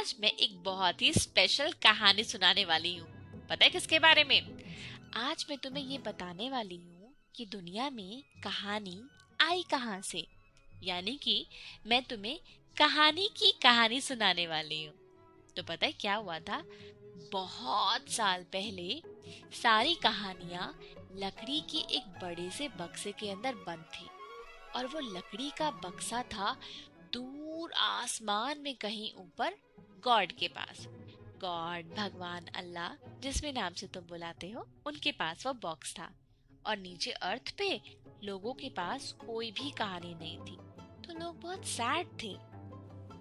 आज मैं एक बहुत ही स्पेशल कहानी सुनाने वाली हूँ। पता है किसके बारे में? आज मैं तुम्हें ये बताने वाली हूँ कि दुनिया में कहानी आई कहाँ से। यानी कि मैं तुम्हें कहानी की कहानी सुनाने वाली हूँ। तो पता है क्या हुआ था? बहुत साल पहले सारी कहानियाँ लकड़ी के एक बड़े से बक्से के अंदर बंद थी। और वो लकड़ी का बक्सा था दूर आसमान में कहीं ऊपर, गॉड के पास। गॉड, भगवान, अल्लाह, जिस भी नाम से तुम बुलाते हो, उनके पास वो बॉक्स था। और नीचे अर्थ पे लोगों के पास कोई भी कहानी नहीं थी। तो लोग बहुत सैड थे।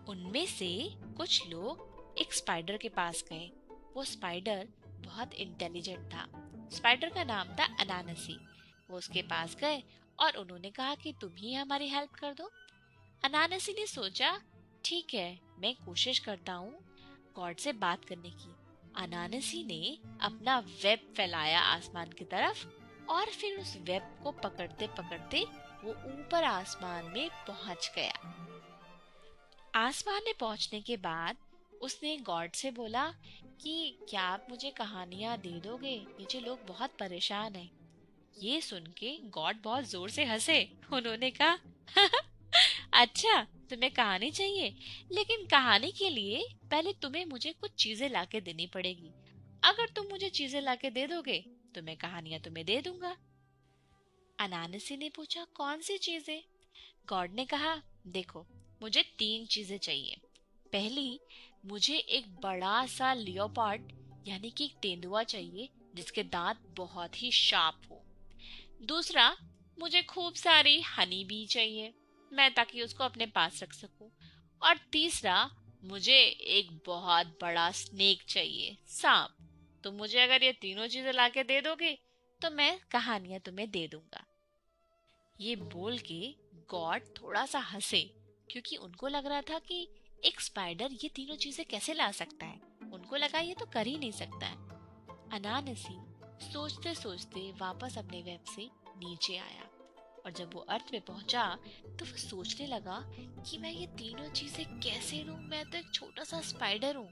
उनमें से कुछ लोग एक स्पाइडर के पास गए। वो स्पाइडर बहुत इंटेलिजेंट था। स्पाइडर का नाम था अनानसी। वो उसके पास गए और उन्होंने कहा कि तुम ही हमारी हेल्प कर दो। अनानसी ने सोचा, ठीक है, मैं कोशिश करता हूँ गॉड से बात करने की। अनानसी ने अपना वेब फैलाया आसमान की तरफ और फिर उस वेब को पकड़ते पकड़ते वो ऊपर आसमान में पहुंच गया। आसमान में पहुंचने के बाद उसने गॉड से बोला कि क्या आप मुझे कहानियां दे दोगे? नीचे लोग बहुत परेशान हैं। ये सुन के गॉड बहुत जोर से हंसे। उन्होंने कहा, अच्छा, तुम्हें कहानी चाहिए, लेकिन कहानी के लिए पहले तुम्हें मुझे कुछ चीजें लाके देनी पड़ेगी। अगर तुम मुझे चीजें लाके दे दोगे तो मैं कहानियां तुम्हें दे दूंगा। अनानसी ने पूछा, कौन सी चीजें? गॉड ने कहा, देखो, मुझे 3 चीजें चाहिए। पहली, मुझे एक बड़ा सा लियोपार्ड यानी कि एक तेंदुआ चाहिए जिसके दांत बहुत ही शार्प हो। दूसरा, मुझे खूब सारी हनी बी चाहिए, मैं ताकि उसको अपने पास रख सकूं। और तीसरा, मुझे एक बहुत बड़ा स्नेक चाहिए, सांप। तो मुझे अगर ये तीनों चीजें लाके दे दोगे तो मैं कहानियां तुम्हें दे दूंगा। ये बोल के गॉड थोड़ा सा हंसे, क्योंकि उनको लग रहा था कि एक स्पाइडर ये तीनों चीजें कैसे ला सकता है। उनको लगा ये तो कर ही नहीं सकता है। अनानसी सोचते सोचते वापस अपने वेब से नीचे आया। और जब वो अर्थ में पहुंचा तो वो सोचने लगा कि मैं ये तीनों चीजें कैसे लूं, मैं तो एक छोटा सा स्पाइडर हूँ।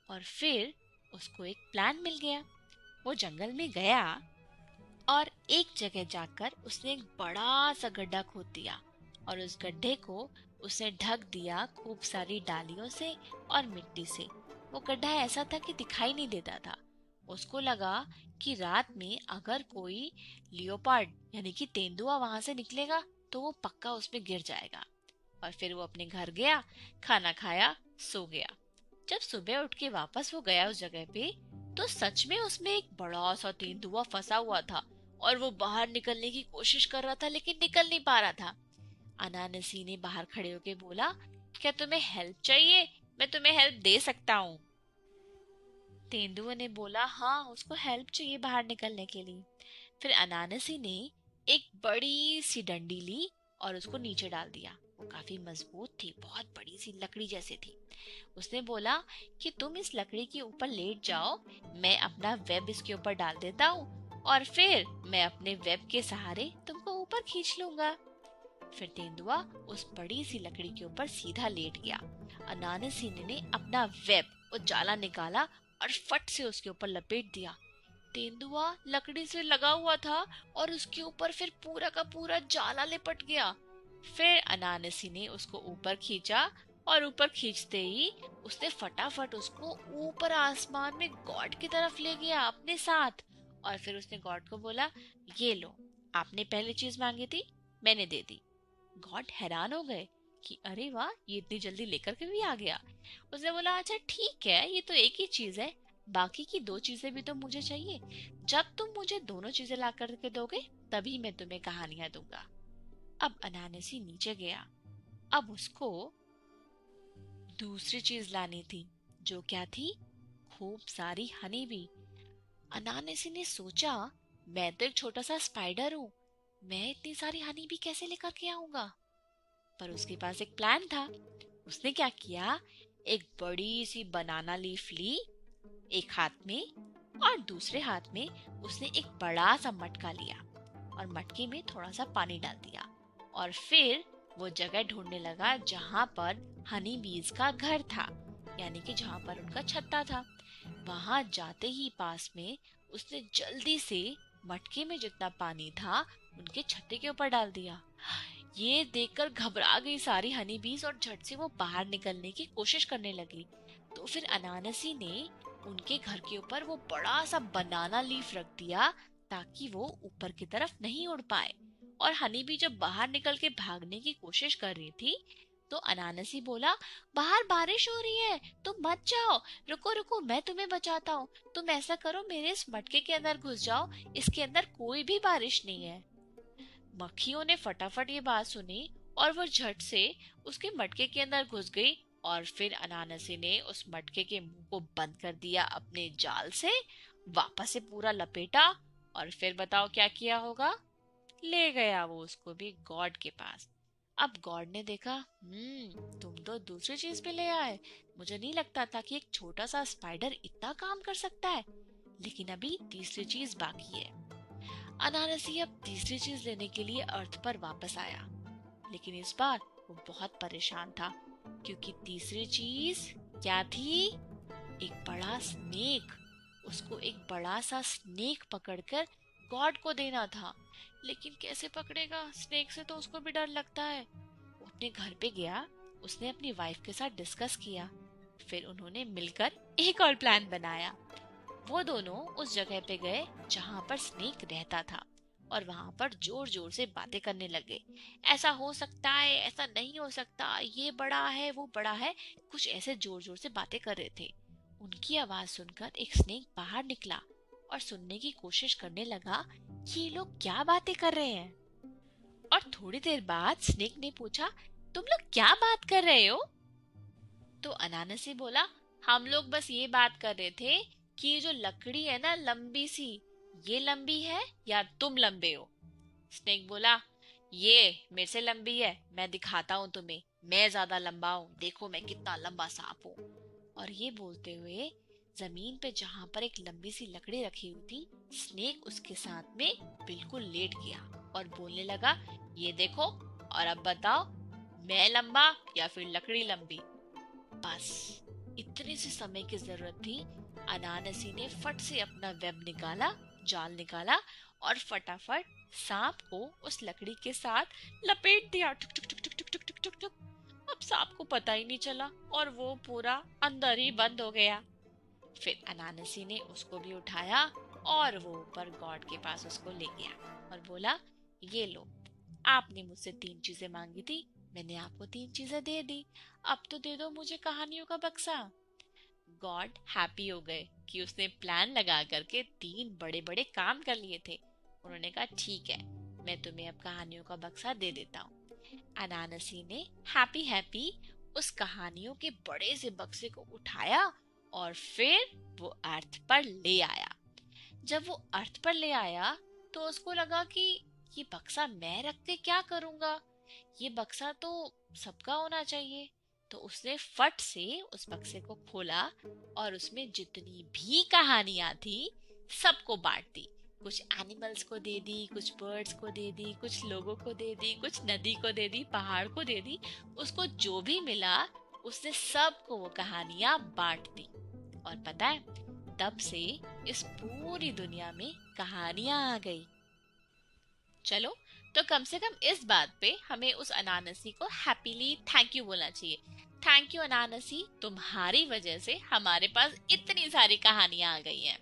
और फिर उसको एक प्लान मिल गया। वो जंगल में गया और एक जगह जाकर उसने एक बड़ा सा गड्ढा खोद दिया। और उस गड्ढे को उसने ढक दिया खूब सारी डालियों से और मिट्टी से। वो गड्ढा ऐसा था कि दिखाई नहीं देता था। उसको लगा कि रात में अगर कोई लियोपार्ड यानी कि तेंदुआ वहां से निकलेगा तो वो पक्का उसमें गिर जाएगा। और फिर वो अपने घर गया, खाना खाया, सो गया। जब सुबह उठ के वापस वो गया उस जगह पे, तो सच में उसमें एक बड़ा सा तेंदुआ फंसा हुआ था। और वो बाहर निकलने की कोशिश कर रहा था लेकिन निकल नहीं पा रहा था। अनानसी ने बाहर खड़े होके बोला, क्या तुम्हें हेल्प चाहिए? मैं तुम्हें हेल्प दे सकता हूँ। तेंदुए ने बोला, हाँ, उसको हेल्प चाहिए बाहर निकलने के लिए। फिर अनानसी ने एक बड़ी सी डंडी ली और उसको नीचे डाल दिया। वो काफी मजबूत थी, बहुत बड़ी सी लकड़ी जैसी थी। उसने बोला कि तुम इस लकड़ी के ऊपर लेट जाओ, मैं अपना वेब इसके ऊपर डाल देता हूँ और फिर मैं अपने वेब के सहारे तुमको ऊपर खींच लूंगा। फिर तेंदुआ उस बड़ी सी लकड़ी के ऊपर सीधा लेट गया। अनानसी ने अपना वेब और जाला निकाला और फट से उसके ऊपर लपेट दिया। तेंदुआ लकड़ी से लगा हुआ था और उसके ऊपर फिर पूरा का पूरा जाला लिपट गया। फिर अनानसी ने उसको ऊपर खींचा और ऊपर खींचते ही उसने फटाफट उसको ऊपर आसमान में गॉड की तरफ ले गया अपने साथ। और फिर उसने गॉड को बोला, ये लो, आपने पहले चीज मांगी थी, मैंने दे दी। गॉड हैरान हो गए कि अरे वाह, ये इतनी जल्दी लेकर के भी आ गया। उसने बोला, अच्छा ठीक है, ये तो एक ही चीज है, बाकी की 2 चीजें भी तो मुझे चाहिए। जब तुम मुझे दोनों चीजें ला करके दोगे तभी मैं तुम्हें कहानियां दूंगा। अब अनानसी नीचे गया। अब उसको दूसरी चीज लानी थी, जो क्या थी? खूब सारी हनी भी। अनानसी ने सोचा, मैं तो एक छोटा सा स्पाइडर हूँ, मैं इतनी सारी हनी भी कैसे लेकर के आऊंगा? पर उसके पास एक प्लान था। उसने क्या किया, एक बड़ी सी बनाना लीफ ली एक हाथ में, और दूसरे हाथ में उसने एक बड़ा सा मटका लिया और मटके में थोड़ा सा पानी डाल दिया। और फिर वो जगह ढूंढने लगा जहां पर हनी बीज का घर था। यानी कि जहाँ पर उनका छत्ता था। वहां जाते ही पास में उसने जल्दी से मटके में जितना पानी था उनके छत्ते के ऊपर डाल दिया। ये देखकर घबरा गई सारी हनी बीज और झट से वो बाहर निकलने की कोशिश करने लगी। तो फिर अनानसी ने उनके घर के ऊपर वो बड़ा सा बनाना लीफ रख दिया ताकि वो ऊपर की तरफ नहीं उड़ पाए। और हनी बी जब बाहर निकल के भागने की कोशिश कर रही थी तो अनानसी बोला, बाहर बारिश हो रही है, तुम मत जाओ, रुको रुको मैं तुम्हें बचाता हूँ। तुम ऐसा करो, मेरे इस मटके के अंदर घुस जाओ, इसके अंदर कोई भी बारिश नहीं है। मक्खियों ने फटाफट ये बात सुनी और वो झट से उसके मटके के अंदर घुस गई। और फिर अनानसी ने उस मटके के मुंह को बंद कर दिया अपने जाल से, वापस से पूरा लपेटा। और फिर बताओ क्या किया होगा? ले गया वो उसको भी गॉड के पास। अब गॉड ने देखा, तुम तो दूसरी चीज भी ले आए। मुझे नहीं लगता था कि एक छोटा सा स्पाइडर इतना काम कर सकता है, लेकिन अभी तीसरी चीज बाकी है। अनारसी अब तीसरी चीज लेने के लिए अर्थ पर वापस आया, लेकिन इस बार वो बहुत परेशान था क्योंकि तीसरी चीज क्या थी? एक बड़ा स्नेक। उसको एक बड़ा सा स्नेक पकड़कर गॉड को देना था। लेकिन कैसे पकड़ेगा? स्नेक से तो उसको भी डर लगता है। वो अपने घर पे गया, उसने अपनी वाइफ के साथ डिस्कस किया, फिर उन्होंने मिलकर एक और प्लान बनाया। वो दोनों उस जगह पे गए जहाँ पर स्नेक रहता था और वहाँ पर जोर जोर से बातें करने लगे। ऐसा हो सकता है, ऐसा नहीं हो सकता, ये बड़ा है, वो बड़ा है, कुछ ऐसे जोर जोर से बातें कर रहे थे। उनकी आवाज सुनकर एक स्नेक बाहर निकला और सुनने की कोशिश करने लगा कि ये लोग क्या बातें कर रहे हैं। और थोड़ी देर बाद स्नेक ने पूछा, तुम लोग क्या बात कर रहे हो? तो अनानसी बोला, हम लोग बस ये बात कर रहे थे कि ये जो लकड़ी है ना लंबी सी, ये लंबी है या तुम लंबे हो? स्नेक बोला, ये मेरे से लंबी है, मैं दिखाता हूँ तुम्हें, मैं ज्यादा लंबा हूँ, देखो मैं कितना लंबा सांप हूँ। और ये बोलते हुए जमीन पे जहाँ पर एक लंबी सी लकड़ी रखी हुई थी, स्नेक उसके साथ में बिल्कुल लेट गया और बोलने लगा, ये देखो, और अब बताओ, मैं लंबा या फिर लकड़ी लंबी? बस इतने से समय की जरूरत थी। अनानसी ने फट से अपना वेब निकाला, जाल निकाला और फटाफट सांप को उस लकड़ी के साथ लपेट दिया। टुक टुक टुक टुक टुक टुक टुक टुक टुक। अब सांप को पता ही नहीं चला और वो पूरा अंदर ही बंद हो गया। फिर अनानसी ने उसको भी उठाया और वो ऊपर गॉड के पास उसको ले गया और बोला, ये लो, आपने मुझसे 3 चीजें मांगी थी, मैंने आपको 3 चीजें दे दी, अब तो दे दो मुझे कहानियों का बक्सा। गॉड हैप्पी हो गए कि उसने प्लान लगा करके 3 बड़े बड़े काम कर लिए थे। उन्होंने कहा, ठीक है, मैं तुम्हें अब कहानियों का बक्सा दे देता हूँ। अनानसी ने हैप्पी हैप्पी उस कहानियों के बड़े से बक्से को उठाया और फिर वो अर्थ पर ले आया। जब वो अर्थ पर ले आया तो उसको लगा कि ये बक्सा मैं रख के क्या करूंगा, ये बक्सा तो सबका होना चाहिए। तो उसने फट से उस बक्से को खोला और उसमें जितनी भी कहानियां थी सबको बांट दी। कुछ एनिमल्स को दे दी, कुछ बर्ड्स को दे दी, कुछ लोगों को दे दी, कुछ नदी को दे दी, पहाड़ को दे दी। उसको जो भी मिला उसने सबको वो कहानियां बांट दी। और पता है, तब से इस पूरी दुनिया में कहानियां आ गई। चलो, तो कम से कम इस बात पे हमें उस अनानसी को हैप्पीली थैंक यू बोलना चाहिए। थैंक यू अनानसी, तुम्हारी वजह से हमारे पास इतनी सारी कहानियां आ गई हैं।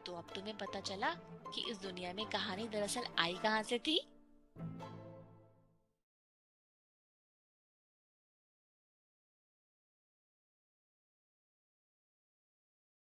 तो अब तुम्हें पता चला कि इस दुनिया में कहानी दरअसल आई कहाँ से थी।